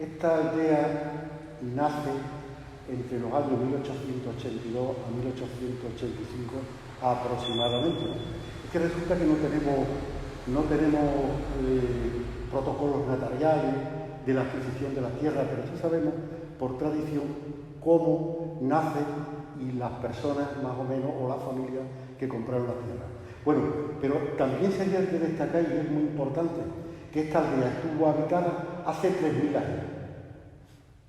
Esta aldea nace entre los años 1882 a 1885 aproximadamente. Es que resulta que no tenemos protocolos notariales de la adquisición de la tierra, pero sí sabemos por tradición cómo nace y las personas más o menos o las familias que compraron la tierra. Bueno, pero también sería de destacar, y es muy importante, que esta aldea estuvo habitada hace 3.000 años.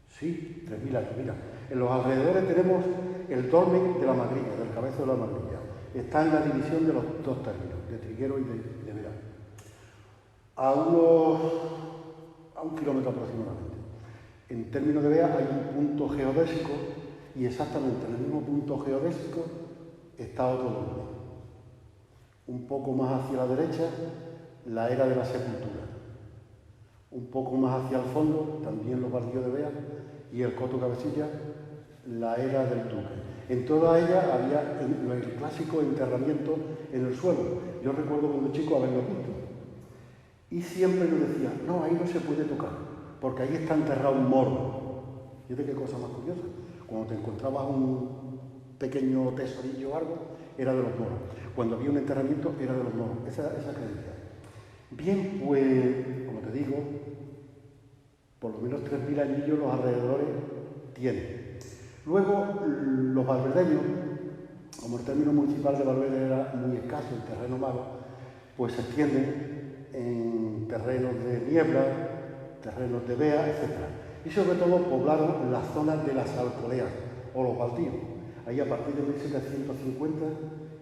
Sí, 3.000 años. Mira, en los alrededores tenemos el dolmen de la Madrilla, del Cabezo de la Madrilla. Está en la división de los dos términos, de Triguero y de Vera. A un kilómetro aproximadamente. En términos de Bea hay un punto geodésico y exactamente en el mismo punto geodésico está otro dolmen. Un poco más hacia la derecha, la era de la sepultura. Un poco más hacia el fondo, también los baldíos de Bea y el Coto Cabecilla, la era del Duque. En toda ella había el clásico enterramiento en el suelo. Yo recuerdo cuando chico haberlo visto. Y siempre nos decía, no, ahí no se puede tocar, porque ahí está enterrado un moro. Fíjate qué cosa más curiosa. Cuando te encontrabas un pequeño tesorillo o algo, era de los moros. Cuando había un enterramiento, era de los moros. Esa creencia. Bien, pues, como te digo, por lo menos 3.000 añillos los alrededores tienen. Luego, los valverdeños, como el término municipal de Valverde era muy escaso, el terreno malo, pues se extienden en terrenos de niebla, terrenos de Bea, etc. Y sobre todo poblaron las zonas de las alcoleas o los baldíos. Ahí a partir de 1750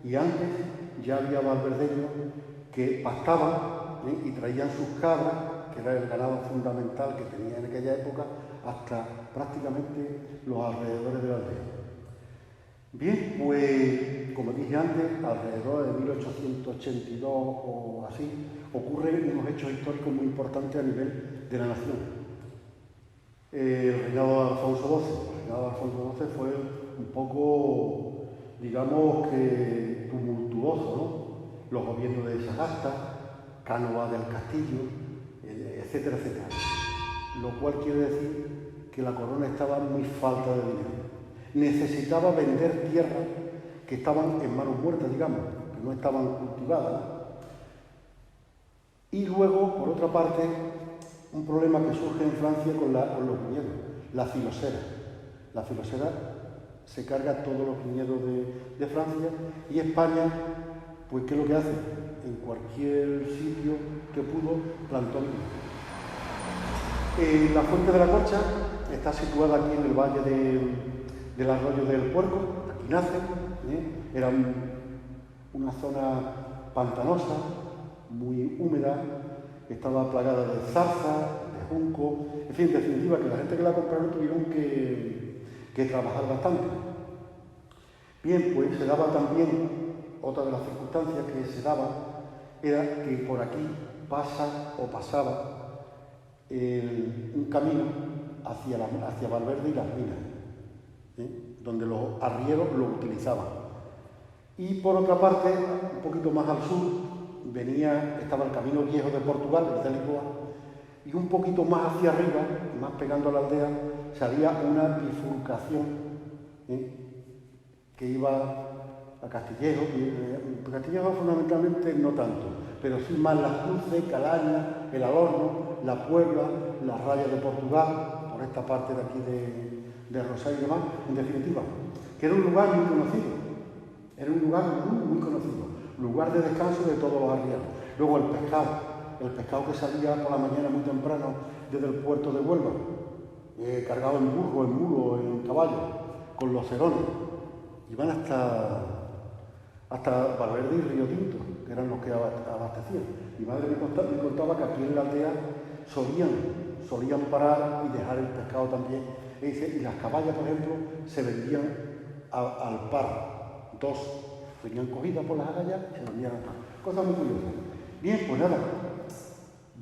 y antes ya había valverdeños que pastaban y traían sus cabras, que era el ganado fundamental que tenía en aquella época, hasta prácticamente los alrededores de la aldea. Bien, pues, como dije antes, alrededor de 1882 o así, ocurren unos hechos históricos muy importantes a nivel de la nación. El reinado de Alfonso XII. El reinado de Alfonso XII fue un poco, digamos que tumultuoso, ¿no? Los gobiernos de Sagasta, Cánovas del Castillo, etcétera, etcétera. Lo cual quiere decir que la corona estaba muy falta de dinero. Necesitaba vender tierras que estaban en manos muertas, digamos, que no estaban cultivadas. Y luego, por otra parte, un problema que surge en Francia con los viñedos, la filosera. La filosera se carga todos los viñedos de Francia y España, pues, ¿qué es lo que hace? En cualquier sitio que pudo, plantó viñedos. La Fuente de la Concha está situada aquí en el valle del arroyo del Puerco, aquí nace, era una zona pantanosa, muy húmeda, estaba plagada de zarza, de junco, en fin, en definitiva, que la gente que la compraron tuvieron que trabajar bastante. Bien, pues se daba también, otra de las circunstancias que se daba, era que por aquí pasaba un camino hacia Valverde y las minas, donde los arrieros lo utilizaban. Y por otra parte, un poquito más al sur, estaba el camino viejo de Portugal, el de Lisboa, y un poquito más hacia arriba, más pegando a la aldea, salía una bifurcación que iba a Castillejo, Castillejo fundamentalmente no tanto, pero sí más Las Cruces, Calaña, el Alhorno, la Puebla, las Rayas de Portugal, por esta parte de aquí de Rosario y demás, en definitiva, que era un lugar muy conocido, muy conocido, lugar de descanso de todos los arrieros. Luego el pescado que salía por la mañana muy temprano desde el puerto de Huelva, cargado en burro, en mulo, en caballo, con los cerones, iban hasta Valverde y Río Tinto, que eran los que abastecían. Mi madre me contaba que aquí en la aldea solían parar y dejar el pescado también. Y las caballas, por ejemplo, se vendían al par, dos, venían cogidas por las agallas y se vendían al par. Cosa muy curiosa. Bien, pues nada,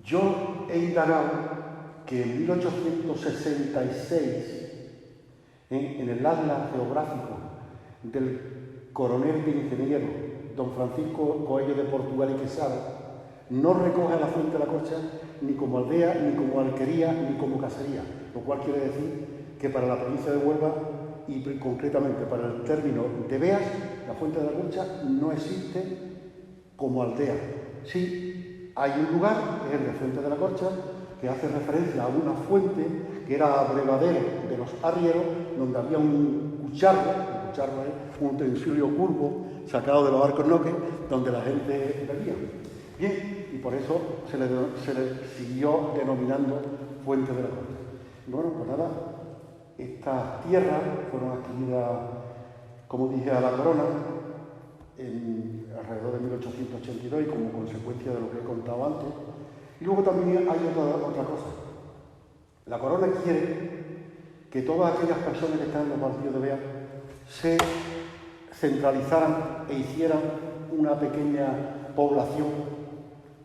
yo he indagado que en 1866, en el atlas geográfico del coronel de ingeniero don Francisco Coello de Portugal y Quesada, no recoge a la Fuente de la Corcha ni como aldea, ni como alquería, ni como casería, lo cual quiere decir que para la provincia de Huelva y concretamente para el término de Beas, la Fuente de la Corcha no existe como aldea. Sí, hay un lugar, que es el de Fuente de la Corcha, que hace referencia a una fuente que era abrevadero de los arrieros, donde había un cucharro es un utensilio curvo sacado de los alcornoques, donde la gente bebía. Bien, y por eso se le siguió denominando Fuente de la Corcha. Y bueno, pues nada, estas tierras fueron adquiridas, como dije, a la corona alrededor de 1882 y como consecuencia de lo que he contado antes. Y luego también hay otra cosa. La corona quiere que todas aquellas personas que están en los baldíos de Beas se centralizaran e hicieran una pequeña población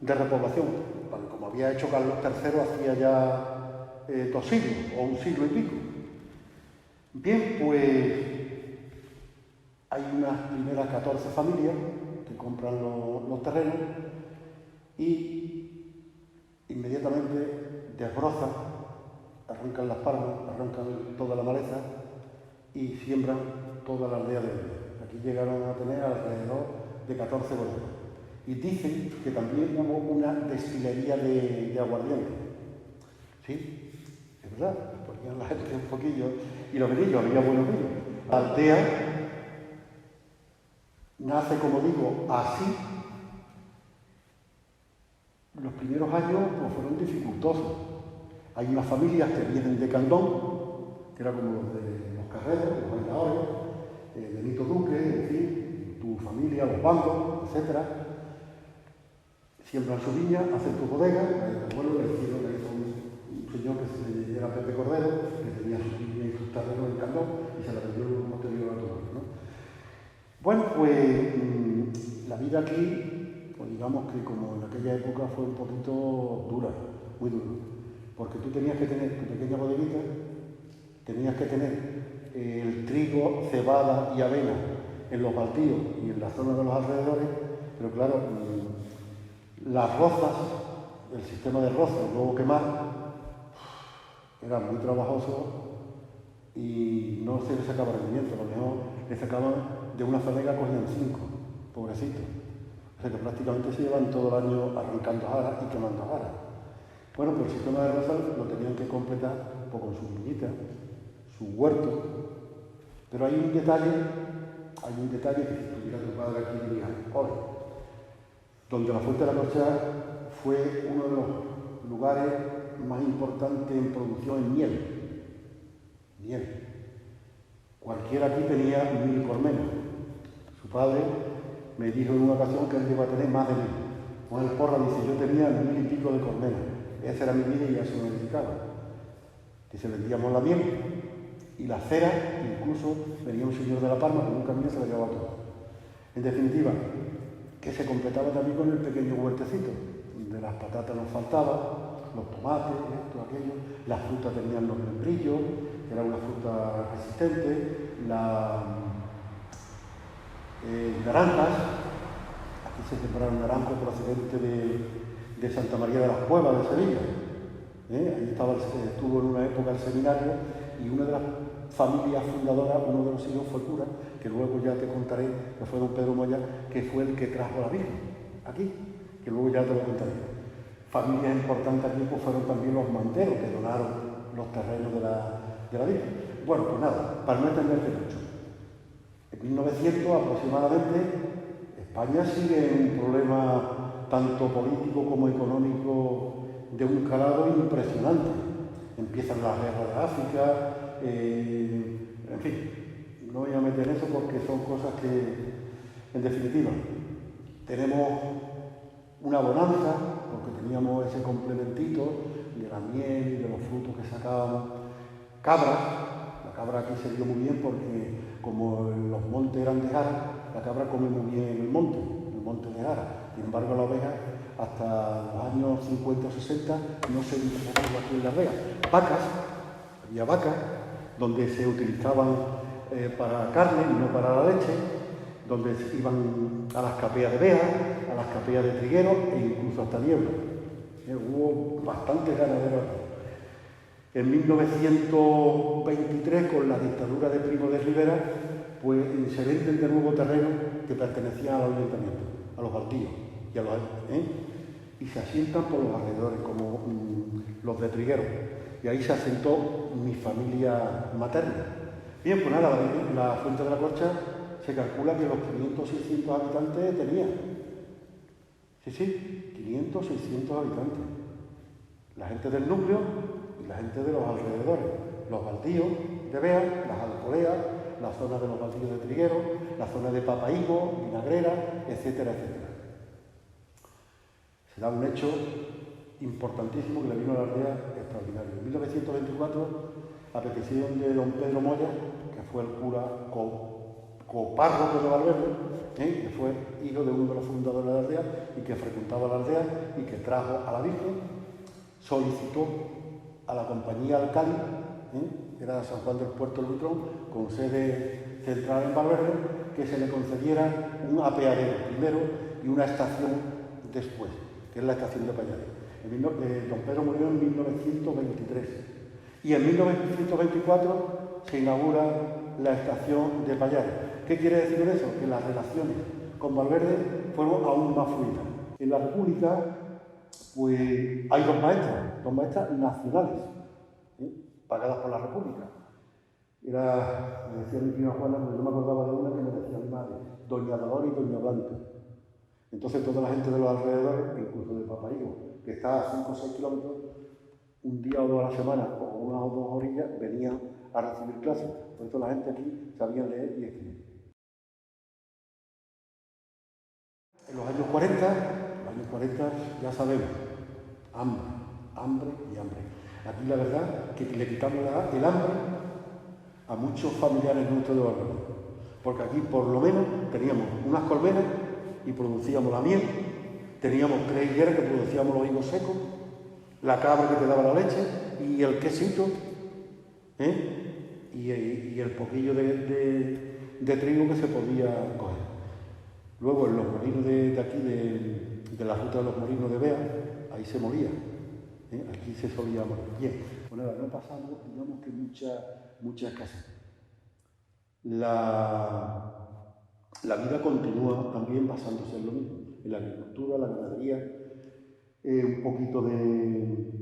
de repoblación, como había hecho Carlos III hacía ya 2 siglos o 1 siglo y pico. Bien, pues hay unas primeras 14 familias que compran los terrenos y inmediatamente desbrozan, arrancan las palmas, arrancan toda la maleza y siembran toda la aldea de Beas. Aquí llegaron a tener alrededor de 14 bodegas. Y dicen que también hubo una destilería de aguardiente. ¿Sí? Es verdad, ponían la gente un poquillo y los vinillos, había buenos vinos. La aldea nace, como digo, así. Los primeros años pues, fueron dificultosos. Hay unas familias que vienen de Candón, que era como los de los Carreros, los bailadores, Benito Duque, en fin, tu familia, los bancos, etc. Siembran su viña, hacen tu bodega. Bueno, le hicieron un señor que era Pepe Cordero, que tenía su viña y sus terrenos en Candón y se la vendió posterior a todo, ¿no? Bueno, pues la vida aquí, pues digamos que como en aquella época fue un poquito dura, muy dura, porque tú tenías que tener tu pequeña bodeguita, tenías que tener el trigo, cebada y avena en los baldíos y en la zona de los alrededores, pero claro, las rozas, el sistema de rozas, luego quemar, era muy trabajoso y no se le sacaba rendimiento, a lo mejor le sacaban de una fanega, cogían 5, pobrecitos. O sea que prácticamente se llevan todo el año arrancando jaras y quemando jaras. Bueno, pero el sistema de rozas lo tenían que completar pues, con sus viñitas, su huerto. Pero hay un detalle que si tuviera tu padre aquí diría, hoy, donde la Fuente de la Corcha fue uno de los lugares más importantes en producción en miel. Miel. Cualquiera aquí tenía 1000 colmenas. Su padre me dijo en una ocasión que él iba a tener más de 1000. Juan el Porra dice, yo tenía 1000 y pico de colmenas. Esa era mi vida y a eso me dedicaba. Dice, vendíamos la miel y la cera, incluso venía un señor de La Palma con un camión y se la llevaba todo. En definitiva, que se completaba también con el pequeño huertecito, donde las patatas nos faltaban, los tomates, esto, aquello, las frutas tenían los membrillos, que era una fruta resistente, las naranjas, aquí se sembraron naranjos procedentes de Santa María de las Cuevas de Sevilla. Ahí estuvo en una época el seminario y una de las familias fundadoras, uno de los hijos fue cura, que luego ya te contaré, que fue don Pedro Moya, que fue el que trajo a la Virgen aquí, que luego ya te lo contaré. Familias importantes aquí pues, fueron también los manteros, que donaron los terrenos de la Virgen. Bueno, pues nada, para no extenderse mucho. En 1900 aproximadamente, España sigue en un problema tanto político como económico de un calado impresionante. Empiezan las guerras de África, en fin, no voy a meter en eso porque son cosas que, en definitiva, tenemos una bonanza, porque teníamos ese complementito de la miel y de los frutos que sacábamos. Cabras, la cabra aquí se dio muy bien porque como los montes eran de Jara, la cabra come muy bien en el monte de Jara. Sin embargo, la oveja, hasta los años 50 o 60, no se introdujo aquí en Las Vegas. Vacas, había vacas, donde se utilizaban para carne y no para la leche. donde iban a las capeas de Beas, a las capeas de Trigueros e incluso hasta Niebla. Hubo bastantes ganaderos aquí. En 1923, con la dictadura de Primo de Rivera, pues se venden de nuevo terrenos que pertenecían al ayuntamiento, a los baldíos y se asientan por los alrededores, como los de Trigueros. Y ahí se asentó mi familia materna. Bien, pues nada, la Fuente de la Corcha se calcula que los 500 600 habitantes tenía. Sí, 500 600 habitantes. La gente del núcleo y la gente de los alrededores. Los baldíos de Beas, las alcoleas, la zona de los baldíos de Trigueros, la zona de Papahigo, Vinagrera, etcétera, etcétera. Se da un hecho importantísimo que le vino a la aldea extraordinario. En 1924, a petición de don Pedro Moya, que fue el cura copárroco de Valverde, que fue hijo de uno de los fundadores de la aldea y que frecuentaba la aldea y que trajo a la Virgen, solicitó a la compañía Alcali, era San Juan del Puerto del Buitrón, con sede central en Valverde, que se le concediera un apeadero primero y una estación después, que es la estación de Payares. Don Pedro murió en 1923 y en 1924 se inaugura la estación de Payares. ¿Qué quiere decir eso? Que las relaciones con Valverde fueron aún más fluidas. En la República, pues hay dos maestras nacionales, pagadas por la República. Me decía mi prima Juana, porque yo me acordaba de una que me decía mi madre, doña Dolores y doña Blanca. Entonces toda la gente de los alrededores, incluso de Papahigo, que está a 5 o 6 kilómetros, un día o dos a la semana, o una o dos orillas, venían a recibir clases. Por eso la gente aquí sabía leer y escribir. En los años 40 ya sabemos, hambre y hambre. Aquí la verdad que le quitamos el hambre a muchos familiares nuestros de Valverde, porque aquí por lo menos teníamos unas colmenas y producíamos la miel, teníamos 3 higueras que producíamos los higos secos, la cabra que te daba la leche y el quesito, y el poquillo de trigo que se podía coger. Luego en los molinos de aquí, de la ruta de los molinos de Bea, ahí se molía, aquí se solía moler. Bien, pues nada, no pasamos, digamos que mucha escasez. La vida continúa también basándose en lo mismo, en la agricultura, la ganadería, un poquito de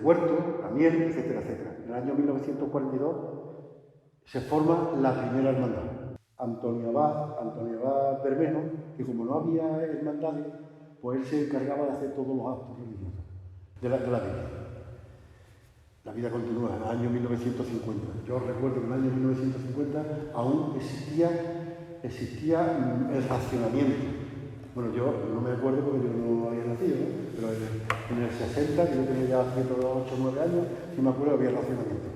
huerto, la miel, etcétera, etcétera. En el año 1942 se forma la primera hermandad, Antonio Abad Bermejo, que como no había hermandades, pues él se encargaba de hacer todos los actos religiosos de la Virgen. La vida continúa en el año 1950. Yo recuerdo que en el año 1950 aún existía el racionamiento. Bueno, yo no me acuerdo porque yo no había nacido, ¿no? Pero en el 60, que yo tenía ya 8 o 9 años, sí me acuerdo que había racionamiento.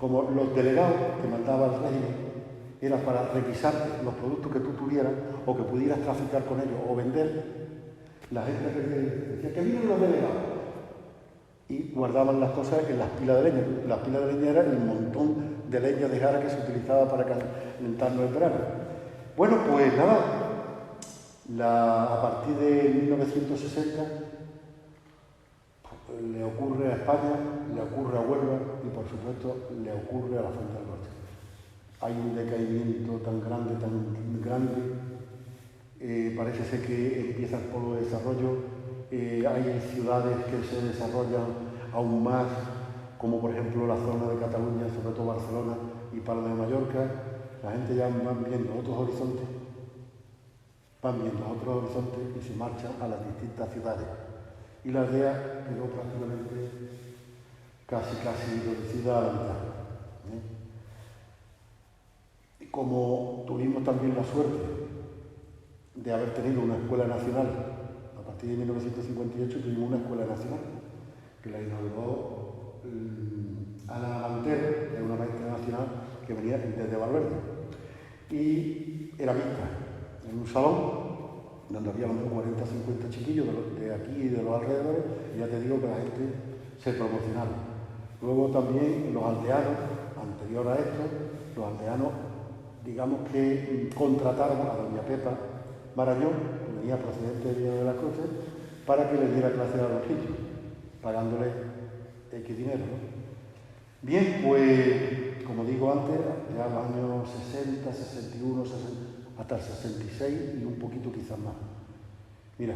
Como los delegados que mandaba el régimen era para requisarte los productos que tú tuvieras o que pudieras traficar con ellos o vender, la gente decía que vienen los delegados. Y guardaban las cosas en las pilas de leña. Las pilas de leña eran el montón de leña de jara que se utilizaba para calentarnos el verano. Bueno, pues nada, a partir de 1960 le ocurre a España, le ocurre a Huelva y por supuesto le ocurre a la Fuente del Norte. Hay un decaimiento tan grande, parece ser que empieza el polo de desarrollo. Hay ciudades que se desarrollan aún más, como por ejemplo la zona de Cataluña, sobre todo Barcelona y Palma de Mallorca. La gente ya van viendo otros horizontes y se marchan a las distintas ciudades. Y la aldea quedó prácticamente casi reducida a la mitad. Y como tuvimos también la suerte de haber tenido una escuela nacional, a partir de 1958 tuvimos una escuela nacional, que la inauguró Ana Montero, que era una maestra nacional que venía desde Valverde. Y era mixta, en un salón donde había 40 o 50 chiquillos de aquí y de los alrededores, y ya te digo que la gente se promocionaba. Luego también los aldeanos, anterior a esto, los aldeanos digamos que contrataron a doña Pepa Marañón, que venía procedente de Villa de las Cruces, para que le diera clase a los niños, pagándole X dinero, ¿no? Bien, pues, como digo antes, ya en los años 60, 61, 60, hasta el 66 y un poquito quizás más. Mira,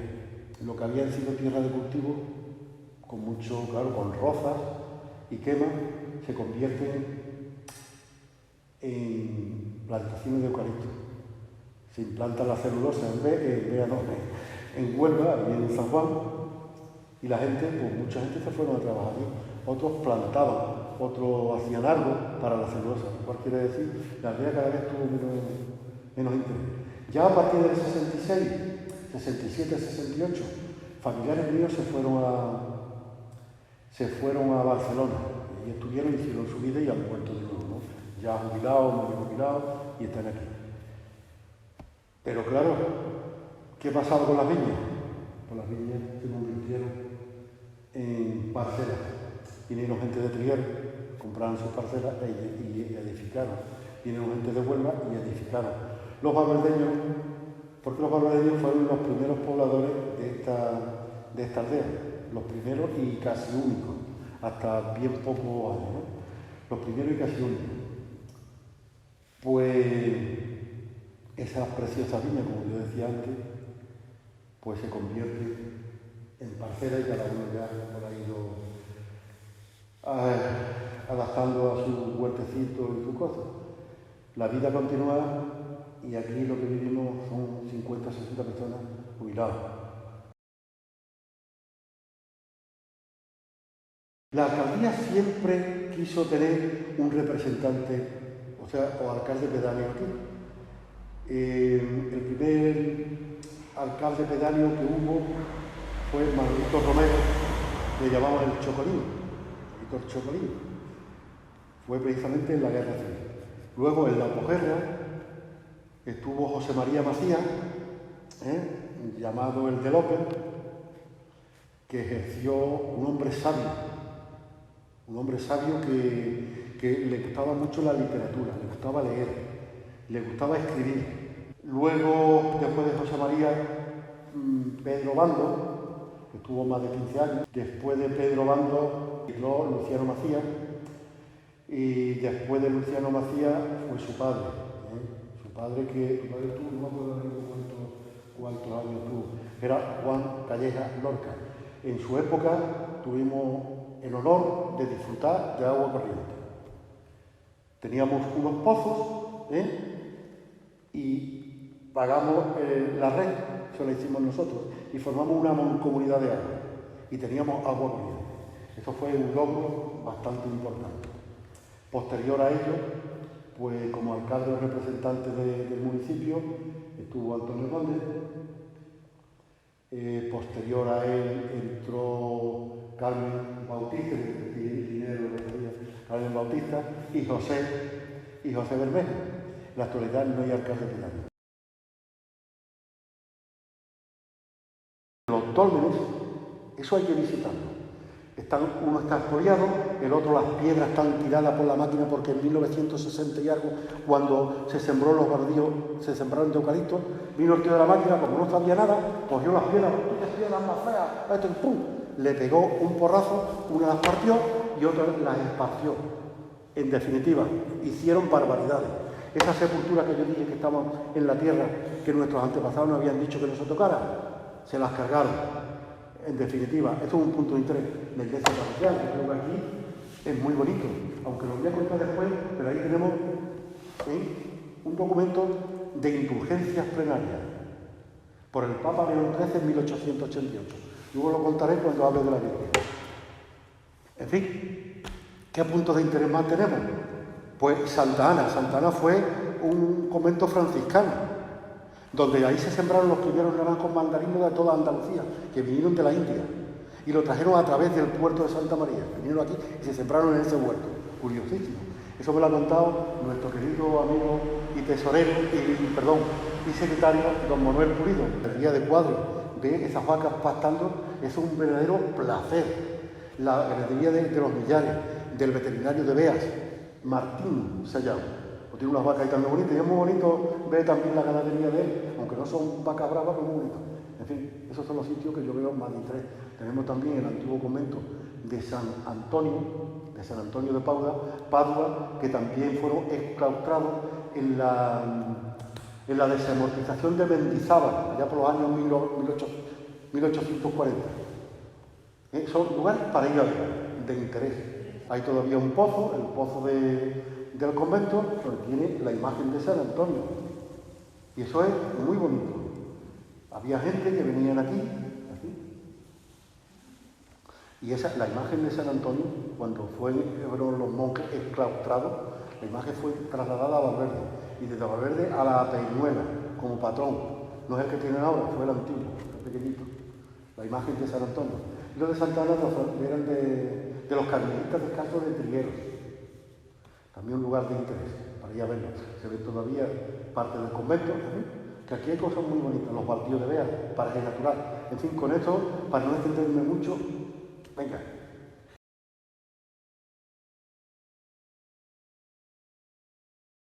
lo que había sido tierra de cultivo, con mucho, claro, con rozas y quemas, se convierte en plantaciones de eucalipto. Se implanta la celulosa en Huelva, y en San Juan, y la gente, pues mucha gente se fueron a trabajar allí. Otros plantaban, otros hacían árbol para la celulosa, lo cual quiere decir la aldea cada vez tuvo menos interés. Ya a partir del 66, 67, 68, familiares míos se fueron a Barcelona y estuvieron, hicieron su vida y han vuelto de nuevo, ¿no? Ya jubilados, medio jubilados, y están aquí. Pero claro, ¿qué pasaba con las viñas? Pues las viñas se convirtieron en parcelas. Vinieron gente de Trier, compraron sus parcelas y edificaron. Vinieron gente de Huelva y edificaron. Los valverdeños, porque los valverdeños fueron los primeros pobladores de esta aldea, los primeros y casi únicos, hasta bien pocos años, ¿no? Los primeros y casi únicos. Pues esas preciosas viñas, como yo decía antes, pues se convierten en parcelas y cada uno ya por ahí ido adaptando a su huertecito y sus cosas. La vida continúa y aquí lo que vivimos son 50 o 60 personas jubiladas. La alcaldía siempre quiso tener un representante, o alcalde pedáneo aquí. El primer alcalde pedáneo que hubo fue Manolito Romero, le llamaban el Chocolín, el Chocolín. Fue precisamente en la Guerra Civil. Luego en la posguerra estuvo José María Macías, llamado el de López, que ejerció un hombre sabio que le gustaba mucho la literatura, le gustaba leer, le gustaba escribir. Luego, después de José María, Pedro Bando, que estuvo más de 15 años. Después de Pedro Bando, entró Luciano Macías. Y después de Luciano Macías fue su padre. Su padre tuvo, no me acuerdo cuántos años tuvo, era Juan Calleja Lorca. En su época tuvimos el honor de disfrutar de agua corriente. Teníamos unos pozos y pagamos la red, eso lo hicimos nosotros, y formamos una mancomunidad de agua y teníamos agua corriente. Eso fue un logro bastante importante. Posterior a ello, pues como alcalde o representante del municipio, estuvo Antonio Conde. Posterior a él entró Carmen Bautista, Carmen Bautista y José Bermejo. En la actualidad no hay alcalde pedáneo. Los dólmenes, eso hay que visitarlo. Uno está expoliado, el otro las piedras están tiradas por la máquina porque en 1960 y algo, cuando se sembró los baldíos, se sembraron de eucalipto, vino el tío de la máquina, como no sabía nada, cogió las piedras más feas, ¡pum! Le pegó un porrazo, una las partió y otra las esparció. En definitiva, hicieron barbaridades. Esa sepultura que yo dije que estamos en la tierra, que nuestros antepasados nos habían dicho que no se tocara, se las cargaron. En definitiva, esto es un punto de interés de la iglesia parroquial, que creo que aquí es muy bonito, aunque lo voy a contar después, pero ahí tenemos un documento de indulgencias plenarias por el Papa León XIII en 1888. Luego lo contaré cuando hable de la Biblia. En fin, ¿qué puntos de interés más tenemos? Pues Santa Ana fue un convento franciscano, donde ahí se sembraron los primeros naranjos mandarinos de toda Andalucía, que vinieron de la India, y lo trajeron a través del puerto de Santa María, vinieron aquí y se sembraron en ese huerto. Curiosísimo. Eso me lo ha contado nuestro querido amigo y tesorero, y secretario, don Manuel Pulido. El día de cuadro de esas vacas pastando es un verdadero placer. La ganadería de los Millares, del veterinario de Beas, Martín se llama. Lo tiene unas vacas ahí también bonitas, y es muy bonito ver también la ganadería de él, aunque no son vacas bravas, pero muy bonitas. En fin, esos son los sitios que yo veo más de interés. Tenemos también el antiguo convento de San Antonio de Padua, que también fueron exclaustrados en la desamortización de Mendizábal, allá por los años 1840. Son lugares para ir a ver, de interés. Hay todavía un pozo, el pozo del convento, donde tiene la imagen de San Antonio. Y eso es muy bonito. Había gente que venían aquí. Y la imagen de San Antonio, cuando fueron los monjes exclaustrados, la imagen fue trasladada a Valverde. Y desde Valverde a la Peñuela, como patrón. No es el que tienen ahora, fue el antiguo, el pequeñito. La imagen de San Antonio. Y los de Santa Ana eran de los carmelitas descalzos de Trigueros. También un lugar de interés, para ir a verlo. Se ve todavía parte del convento, que aquí hay cosas muy bonitas, los baldíos de Bea, paraje natural. En fin, con esto, para no extenderme mucho, venga.